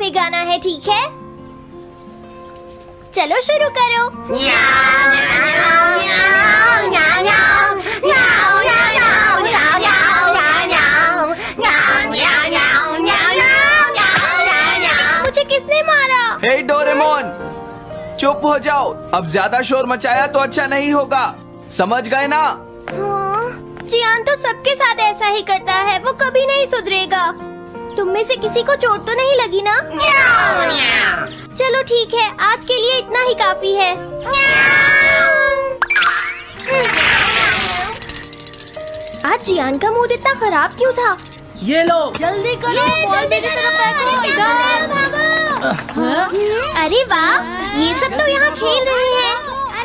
में गाना है, ठीक है? चलो शुरू करो। मुझे किसने मारा? हे डोरेमोन, चुप हो जाओ। अब ज्यादा शोर मचाया तो अच्छा नहीं होगा, समझ गए ना? हाँ, जियान तो सबके साथ ऐसा ही करता है, वो कभी नहीं सुधरेगा। तुम में से किसी को चोट तो नहीं लगी ना? चलो ठीक है, आज के लिए इतना ही काफी है। आज जियान का मूड इतना खराब क्यों था? ये लो। जल्दी करो, अरे वाह, ये सब तो यहाँ खेल रहे हैं।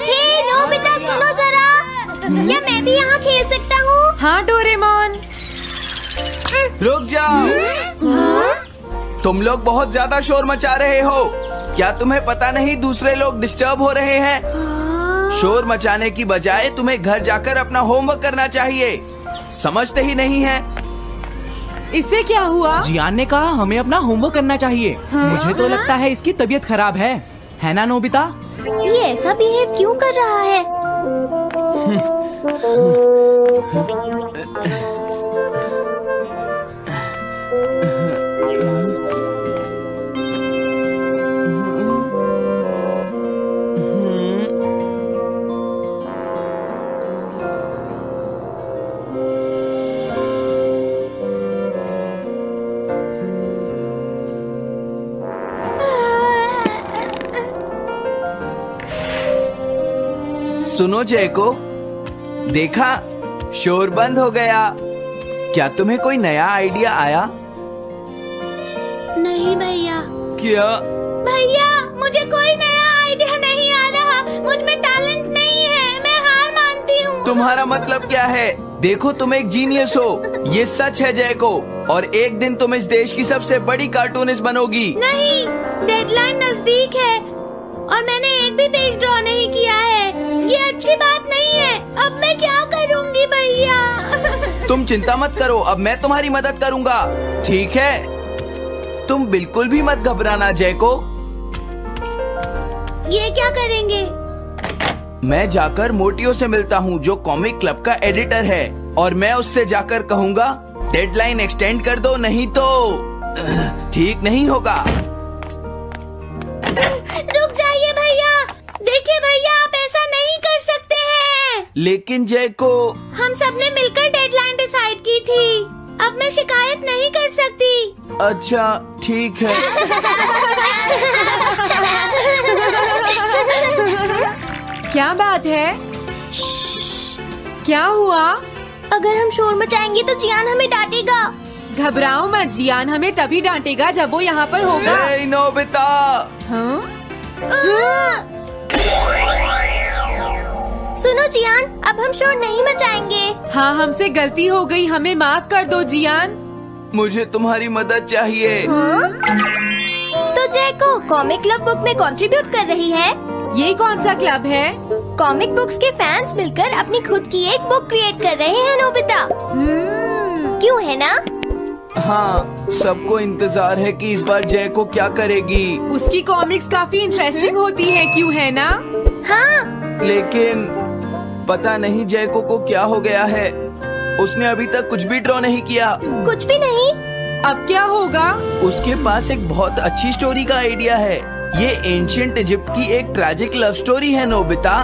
हे नोबिता, सुनो जरा, क्या मैं भी यहाँ खेल सकता हूँ? हाँ डोरेमोन। रुक जाओ, तुम लोग बहुत ज्यादा शोर मचा रहे हो। क्या तुम्हें पता नहीं दूसरे लोग डिस्टर्ब हो रहे हैं? शोर मचाने की बजाय तुम्हें घर जाकर अपना होमवर्क करना चाहिए, समझते ही नहीं है। इससे क्या हुआ? जियान ने कहा हमें अपना होमवर्क करना चाहिए। मुझे तो लगता है इसकी तबीयत खराब है ना नोबिता? ये ऐसा बिहेव क्यों कर रहा है? सुनो जैको, देखा, शोर बंद हो गया। क्या तुम्हें कोई नया आइडिया आया? नहीं भैया। क्या? भैया, मुझे कोई नया आइडिया नहीं आ रहा। मुझ में टैलेंट नहीं है, मैं हार मानती हूँ। तुम्हारा मतलब क्या है? देखो, तुम एक जीनियस हो, ये सच है जैको। और एक दिन तुम इस देश की सबसे बड़ी कार्टूनिस्ट बनोगी। नहीं, डेडलाइन नजदीक है और मैंने एक भी पेज ड्रॉ नहीं किया है। ये अच्छी बात नहीं है। अब मैं क्या करूँगी भैया? तुम चिंता मत करो, अब मैं तुम्हारी मदद करूँगा, ठीक है? तुम बिल्कुल भी मत घबराना जैको। ये क्या करेंगे? मैं जाकर मोटियो से मिलता हूँ, जो कॉमिक क्लब का एडिटर है, और मैं उससे जाकर कहूँगा डेडलाइन एक्सटेंड कर दो, नहीं तो ठीक नहीं होगा। रुक जाइए भैया। देखिए भैया, आप ऐसा नहीं कर सकते हैं। लेकिन जैको, हम सबने मिलकर डेडलाइन डिसाइड की थी। अब मैं शिकायत नहीं कर सकती। अच्छा ठीक है। क्या बात है? क्या हुआ? अगर हम शोर मचाएंगे तो जियान हमें डांटेगा। घबराओ मत, जियान हमें तभी डांटेगा जब वो यहाँ पर होगा। हे नोबिता। हाँ? सुनो जियान, अब हम शोर नहीं मचाएंगे। हाँ, हमसे गलती हो गई, हमें माफ कर दो जियान। मुझे तुम्हारी मदद चाहिए। हाँ? तो जैको कॉमिक क्लब बुक में कंट्रीब्यूट कर रही है। ये कौन सा क्लब है? कॉमिक बुक्स के फैंस मिलकर अपनी खुद की एक बुक क्रिएट कर रहे हैं नोबिता। क्यों है ना? हाँ, सबको इंतजार है कि इस बार जैको क्या करेगी। उसकी कॉमिक्स काफी इंटरेस्टिंग होती है, क्यों है ना? हाँ। लेकिन पता नहीं जैको को क्या हो गया है। उसने अभी तक कुछ भी ड्रॉ नहीं किया। कुछ भी नहीं? अब क्या होगा? उसके पास एक बहुत अच्छी स्टोरी का आइडिया है। ये एंशिएंट इजिप्ट की एक ट्रैजिक लव स्टोरी है नोबिता।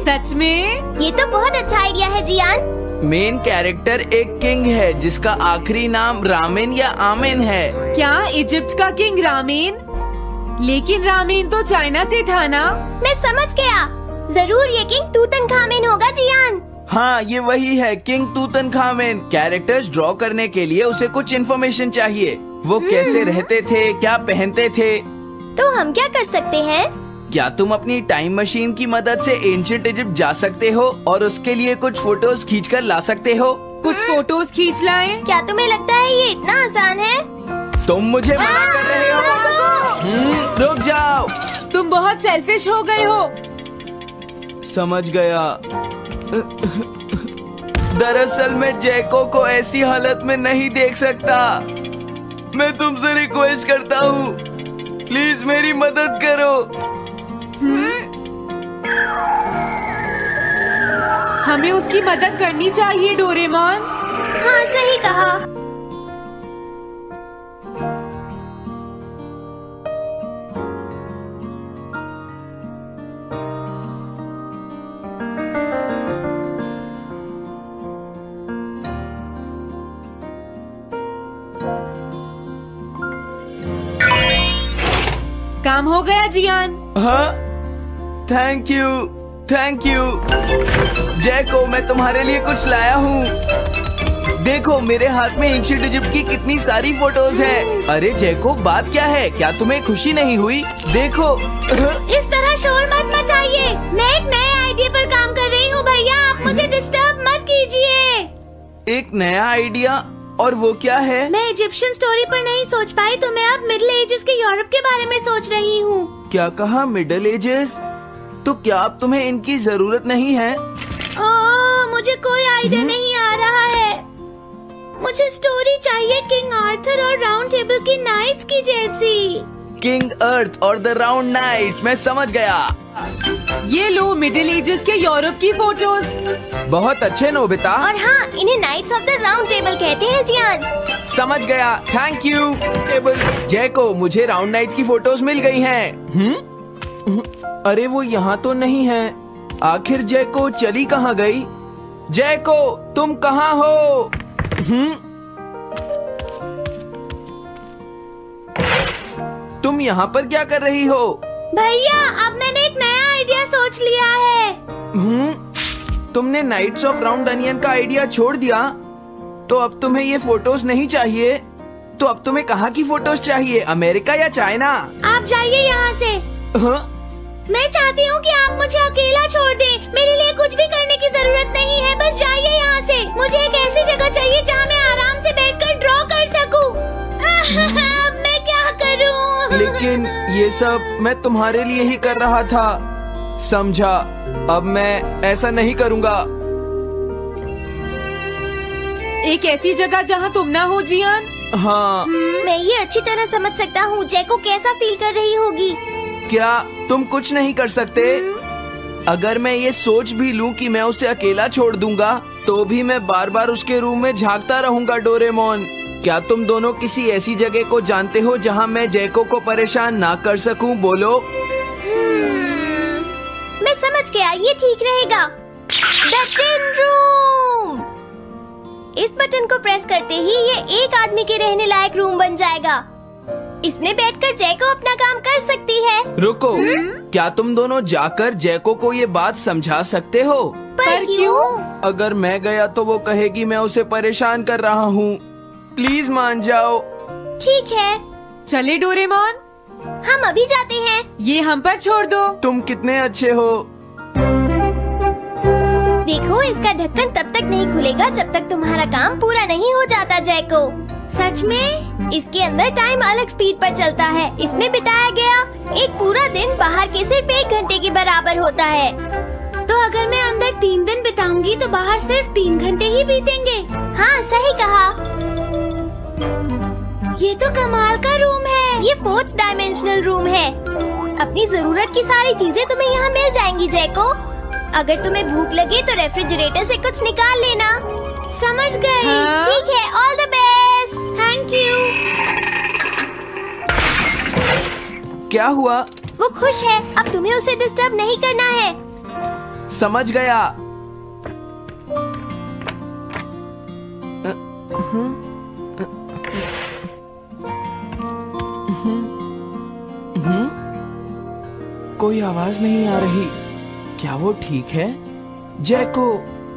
सच में? ये तो बहुत अच्छा आइडिया है जियान। मेन कैरेक्टर एक किंग है जिसका आखिरी नाम रामेन या आमेन है। क्या इजिप्ट का किंग रामेन? लेकिन रामेन तो चाइना से था ना? मैं समझ गया, जरूर ये किंग तूतनखामेन होगा जियान। हाँ, ये वही है, किंग तूतनखामेन। कैरेक्टर्स ड्रॉ करने के लिए उसे कुछ इन्फॉर्मेशन चाहिए। वो कैसे रहते थे, क्या पहनते थे। तो हम क्या कर सकते हैं? क्या तुम अपनी टाइम मशीन की मदद से एंशिएंट इजिप्ट जा सकते हो और उसके लिए कुछ फोटोज खींच कर ला सकते हो? कुछ फोटोज खींच लाएं? क्या तुम्हें लगता है ये इतना आसान है? तुम मुझे मना कर रहे हो। रुक जाओ। तुम बहुत सेल्फिश हो गए हो। समझ गया। दरअसल मैं जैको को ऐसी हालत में नहीं देख सकता। मैं तुमसे रिक्वेस्ट करता हूँ, प्लीज मेरी मदद करो। हमें उसकी मदद करनी चाहिए डोरेमोन। हाँ सही कहा। काम हो गया जियान। हाँ, थैंक यू, थैंक यू। जैको, मैं तुम्हारे लिए कुछ लाया हूँ। देखो मेरे हाथ में एंशिएंट इजिप्ट की कितनी सारी फोटोज हैं। अरे जैको, बात क्या है? क्या तुम्हें खुशी नहीं हुई? देखो। इस तरह शोर मत मचाइए। मैं एक नए आइडिया पर काम कर रही हूँ भैया, आप मुझे डिस्टर्ब मत कीजिए। एक नया आइडिया? और वो क्या है? मैं इजिप्शियन स्टोरी पर नहीं सोच पाई तो मैं अब मिडिल एजेस के यूरोप के बारे में सोच रही हूँ। क्या कहा? Middle ages? तो क्या अब तुम्हें इनकी जरूरत नहीं है? मुझे कोई आइडिया नहीं आ रहा है। मुझे स्टोरी चाहिए किंग आर्थर और राउंड टेबल की नाइट्स की जैसी। किंग अर्थ और द राउंड नाइट्स, मैं समझ गया। ये लो मिडिल एजेस के यूरोप की फोटोज। बहुत अच्छे नोबिता। और हाँ, इन्हें knights of the round table कहते हैं जियान। समझ गया, थैंक यू टेबल। जैको, मुझे राउंड नाइट्स की फोटोज मिल गई हैं। अरे वो यहाँ तो नहीं है। आखिर जैको चली कहाँ गई? जैको, तुम कहाँ हो? तुम यहाँ पर क्या कर रही हो? भैया, अब मैंने एक नया आइडिया सोच लिया है। तुमने नाइट्स ऑफ राउंड अनियन का आइडिया छोड़ दिया? तो अब तुम्हें ये फोटोज नहीं चाहिए? तो अब तुम्हें कहाँ की फोटोज चाहिए? अमेरिका या चाइना? आप जाइए यहाँ से। हाँ? मैं चाहती हूँ कि आप मुझे अकेला छोड़ दें। मेरे लिए कुछ भी करने की जरूरत नहीं है, बस जाइए यहाँ से। मुझे एक ऐसी जगह चाहिए जहाँ मैं आराम से बैठकर ड्रॉ कर सकूँ। अब मैं क्या करूँ? लेकिन ये सब मैं तुम्हारे लिए ही कर रहा था, समझा? अब मैं ऐसा नहीं करूँगा। एक ऐसी जगह जहाँ तुम ना हो जियान। हाँ। मैं ये अच्छी तरह समझ सकता हूँ जैको कैसा फील कर रही होगी। क्या तुम कुछ नहीं कर सकते? अगर मैं ये सोच भी लूं कि मैं उसे अकेला छोड़ दूंगा, तो भी मैं बार बार उसके रूम में झांकता रहूंगा। डोरेमोन, क्या तुम दोनों किसी ऐसी जगह को जानते हो जहां मैं जैको को परेशान ना कर सकूं? बोलो। मैं समझ गया, ये ठीक रहेगा। The tin room. इस बटन को प्रेस करते ही ये एक आदमी के रहने लायक रूम बन जाएगा। इसमें बैठकर जैको अपना काम कर सकती है। रुको, क्या तुम दोनों जाकर जैको को ये बात समझा सकते हो? पर क्यों? अगर मैं गया तो वो कहेगी मैं उसे परेशान कर रहा हूँ। प्लीज मान जाओ। ठीक है, चले डोरेमोन, हम अभी जाते हैं। ये हम पर छोड़ दो। तुम कितने अच्छे हो। देखो, इसका ढक्कन तब तक नहीं खुलेगा जब तक तुम्हारा काम पूरा नहीं हो जाता जैको। सच में? इसके अंदर टाइम अलग स्पीड पर चलता है। इसमें बिताया गया एक पूरा दिन बाहर के सिर्फ 1 घंटे के बराबर होता है। तो अगर मैं अंदर 3 दिन बिताऊंगी तो बाहर सिर्फ 3 घंटे ही बीतेंगे। हाँ सही कहा। ये तो कमाल का रूम है। ये 4th डायमेंशनल रूम है। अपनी जरूरत की सारी चीजें तुम्हें यहाँ मिल जाएंगी जैको। अगर तुम्हें भूख लगे तो रेफ्रिजरेटर से कुछ निकाल लेना। समझ गई। हाँ? ठीक है, all the best. Thank you. क्या हुआ? वो खुश है, अब तुम्हें उसे डिस्टर्ब नहीं करना है। समझ गया। कोई आवाज नहीं आ रही। क्या वो ठीक है? जैको,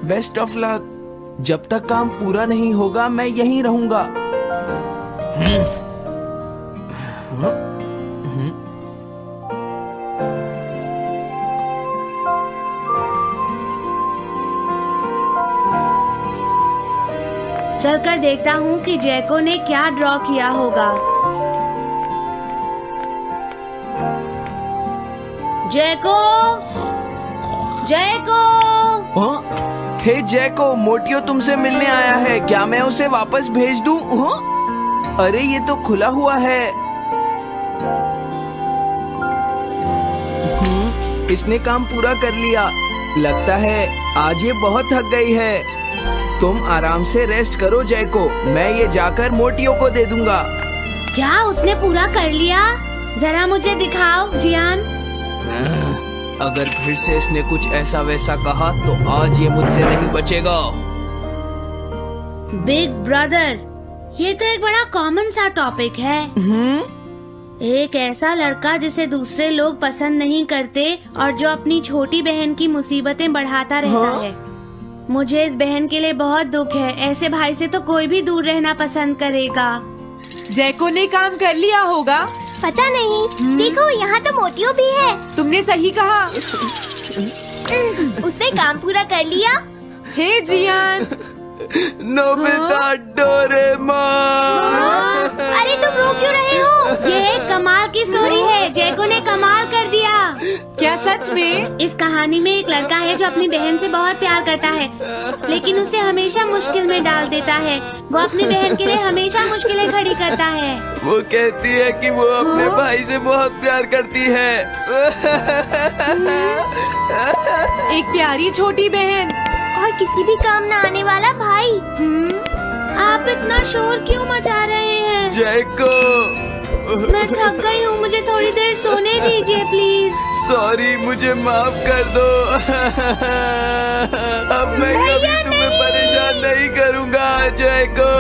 बेस्ट ऑफ लक। जब तक काम पूरा नहीं होगा मैं यहीं रहूंगा। चलकर देखता हूँ कि जैको ने क्या ड्रॉ किया होगा। जैको, जैको। हाँ? हे जैको, मोटियो तुमसे मिलने आया है। क्या मैं उसे वापस भेज दूं? हाँ? अरे ये तो खुला हुआ है। इसने काम पूरा कर लिया। लगता है आज ये बहुत थक गई है। तुम आराम से रेस्ट करो जैको, मैं ये जाकर मोटियों को दे दूंगा। क्या उसने पूरा कर लिया? जरा मुझे दिखाओ जियान। अगर फिर से इसने कुछ ऐसा वैसा कहा तो आज ये मुझसे नहीं बचेगा। बिग ब्रदर, ये तो एक बड़ा कॉमन सा टॉपिक है। एक ऐसा लड़का जिसे दूसरे लोग पसंद नहीं करते और जो अपनी छोटी बहन की मुसीबतें बढ़ाता रहता है। मुझे इस बहन के लिए बहुत दुख है। ऐसे भाई से तो कोई भी दूर रहना पसंद करेगा। जैको ने काम कर लिया होगा। पता नहीं। देखो यहाँ तो मोटियो भी है। तुमने सही कहा। उसने काम पूरा कर लिया। हे जियान, नोबिता, डोरेमोन। अरे तुम रो क्यों रहे हो? ये एक कमाल की स्टोरी है। जैको ने कमाल कर दिया। क्या सच में? इस कहानी में एक लड़का है जो अपनी बहन से बहुत प्यार करता है, लेकिन उसे हमेशा मुश्किल में डाल देता है। वो अपनी बहन के लिए हमेशा मुश्किलें खड़ी करता है। वो कहती है कि वो अपने भाई से बहुत प्यार करती है। एक प्यारी छोटी बहन और किसी भी काम न आने वाला भाई। आप इतना शोर क्यों मचा रहे हैं? जैको, मैं थक गई हूँ, मुझे थोड़ी देर सोने दीजिए प्लीज। सॉरी, मुझे माफ कर दो। अब मैं कभी तुम्हें परेशान नहीं करूँगा जैको।